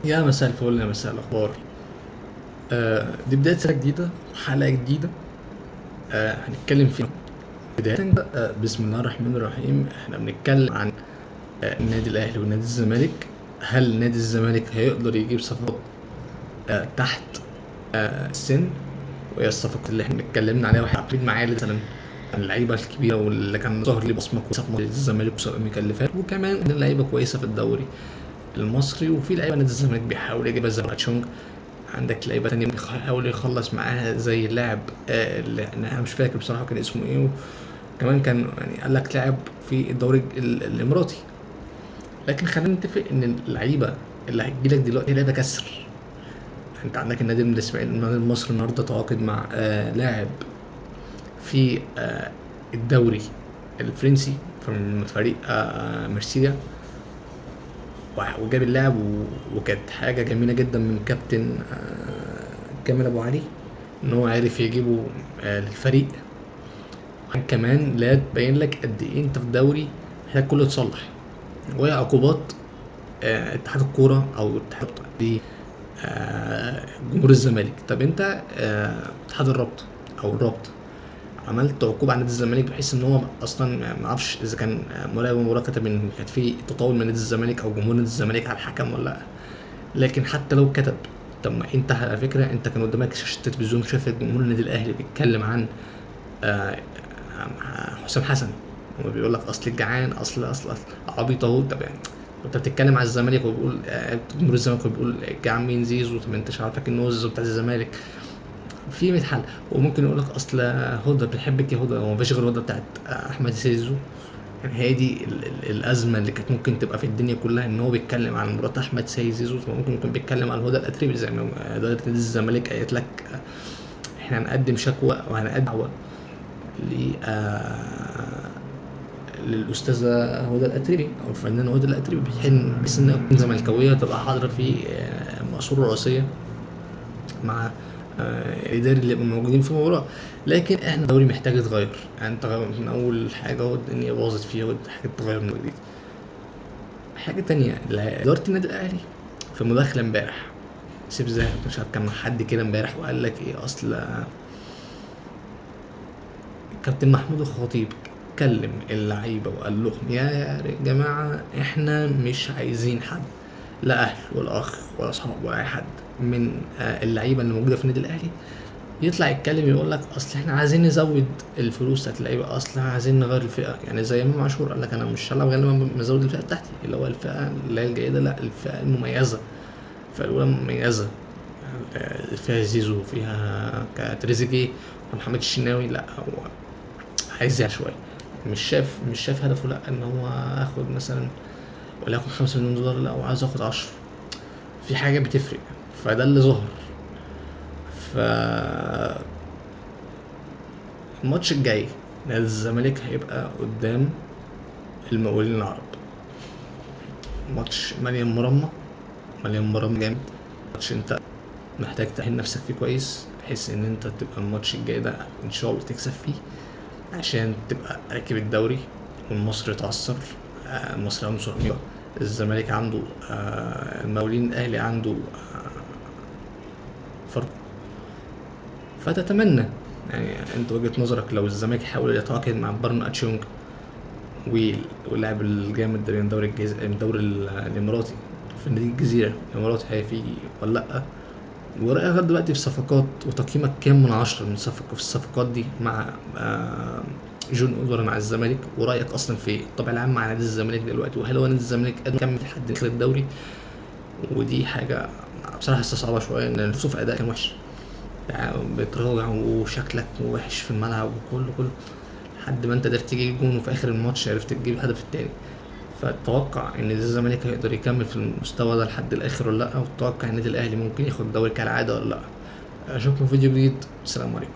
يا مساء الفل، يا مساء الأخبار. دي بداية سنة جديدة وحلقة جديدة. هنتكلم فيها بداية. بسم الله الرحمن الرحيم. احنا بنتكلم عن النادي الأهلي ونادي الزمالك. هل نادي الزمالك هيقدر يجيب صفقات تحت السن؟ وهي الصفقات اللي احنا اتكلمنا عليها واحنا عارفين معايا مثلا اللعيبة الكبيرة واللي كان ظهر لي بصمة كويسة في نادي الزمالك وسبق مكلفات، وكمان اللعيبة كويسة في الدوري المصري، وفي لعيبة نادي الزمالك بيحاول يجيبها زي باتشونج. عندك لعيبه تانية بيحاول يخلص معاها زي اللاعب اللي انا مش فاكر بصراحه كان اسمه ايه. وكمان كان يعني قال لك لاعب في الدوري الاماراتي. لكن خلينا نتفق ان اللعيبه اللي هتجيلك دلوقتي هي لعيبه كسر. انت عندك النادي الاسماعيلي، النادي المصري النهارده تعاقد مع لاعب في الدوري الفرنسي من فريق مرسيليا، وجاب اللاعب وكانت حاجه جميله جدا من كابتن كامل ابو علي ان هو عارف يجيبه للفريق. كمان لا تبين لك قد ايه انت في دوري محتاج كله يتصلح، وهي عقوبات اتحاد الكوره او اتحاد جمهور الزمالك. طب انت اتحاد الرابطه او الرابطه عملت عقوبه على نادي الزمالك بحيث ان هو اصلا ما اعرفش اذا كان مراقب المباراه كتب ان كانت في تطاول من نادي الزمالك او جمهور نادي الزمالك على الحكم ولا لا. لكن حتى لو كتب، طب ما انت على فكره انت كان قدامك شاشه التلفزيون شايف جمهور النادي الاهلي بيتكلم عن آه، حسام حسن، هو بيقول لك اصل الجعان اصل عبيط اهو. طب يعني انت بتتكلم على الزمالك وبيقول جمهور الزمالك وبيقول الجعان مين زيزو؟ طب انت مش عارفك ان هو زيزو بتاع الزمالك في 100 حل. وممكن يقول لك اصل هدى بتحبك يا هدى، هو مفيش غير هدى بتاعت احمد زيزو. يعني هي دي الازمه اللي كانت ممكن تبقى في الدنيا كلها، ان هو بيتكلم عن مرات احمد سيد زيزو، ممكن يكون بيتكلم عن هدى الاتريبي زي ما اداره نادي الزمالك قالت لك احنا هنقدم شكوى وهنقدم دعوه للاستاذه هدى الاتريبي او الفنانه هدى الاتريبي، بحيث انها تكون زملكاويه تبقى حاضره في مقصوره رئاسيه مع الاداري اللي يبقوا موجودين في المباراه. لكن احنا الدوري محتاج يتغير. يعني انت من اول حاجه هو الدنيا باظت فيها حاجه تتغير من جديد. حاجه تانية اداره النادي الاهلي في مداخله امبارح، سيب زاهر مش عارف كان حد كده امبارح وقال لك ايه، اصل كابتن محمود الخطيب كلم اللعيبه وقال لهم يا جماعه احنا مش عايزين حد، لا اهل ولا اخ ولا اصحاب ولا اي حد من اللعيبه اللي موجوده في النادي الاهلي يطلع يتكلم يقول لك اصل احنا عايزين نزود الفلوس بتاعت اللعيبه، اصل احنا عايزين نغير الفئه. يعني زي امام عاشور قال لك انا مش هلعب غير لما مزود الفئه بتاعتي اللي هو الفئه اللي هي الجيده، لا الفئه المميزه. الفئه الاولى مميزه فيها زيزو فيها كتريزيجيه ومحمد الشناوي، لا هو عايز يعني شويه، مش شايف هدفه لا ان هو اخد مثلا وليكن 5 مليون دولار، لا هو عايز اخد 10. في حاجه بتفرق، فده اللي ظهر. ف الماتش الجاي نادي الزمالك هيبقى قدام المقاولين العرب، ماتش مليان مرمى جامد. ماتش انت محتاج تأهل نفسك فيه كويس بحيث ان انت تبقى الماتش الجاي ده ان شاء الله تكسب فيه عشان تبقى راكب الدوري والمصري يتعثر. المصري عنده سرعة، الزمالك عنده المقاولين الاهلي عنده فرق. فتتمنى يعني انت وجهة نظرك لو الزمالك حاول يتعاقد مع بارن اتشونج واللاعب الجامد ده من الدوري الاماراتي في نادي الجزيره الاماراتي هيفي ولا لا؟ ورأيك لغايه دلوقتي في صفقات وتقييمك كام من 10 من في الصفقات دي مع جون اودوار مع الزمالك؟ ورأيك اصلا في الطبع العام مع نادي الزمالك دلوقتي، وهل هو نادي الزمالك قادر يكمل لحد اخر الدوري؟ ودي حاجه بصراحه صعبه شويه ان نشوف اداء كان وحش، يعني بتراجع وشكلك وحش في الملعب وكله لحد ما انت قدرت تجيب جون وفي اخر الماتش عرفت تجيب الهدف التاني. فتوقع ان الزمالك هيقدر يكمل في المستوى ده لحد الاخر ولا لا؟ وتوقع ان النادي الاهلي ممكن ياخد الدوري كالعاده ولا لا؟ اشوفكم في فيديو جديد، السلام عليكم.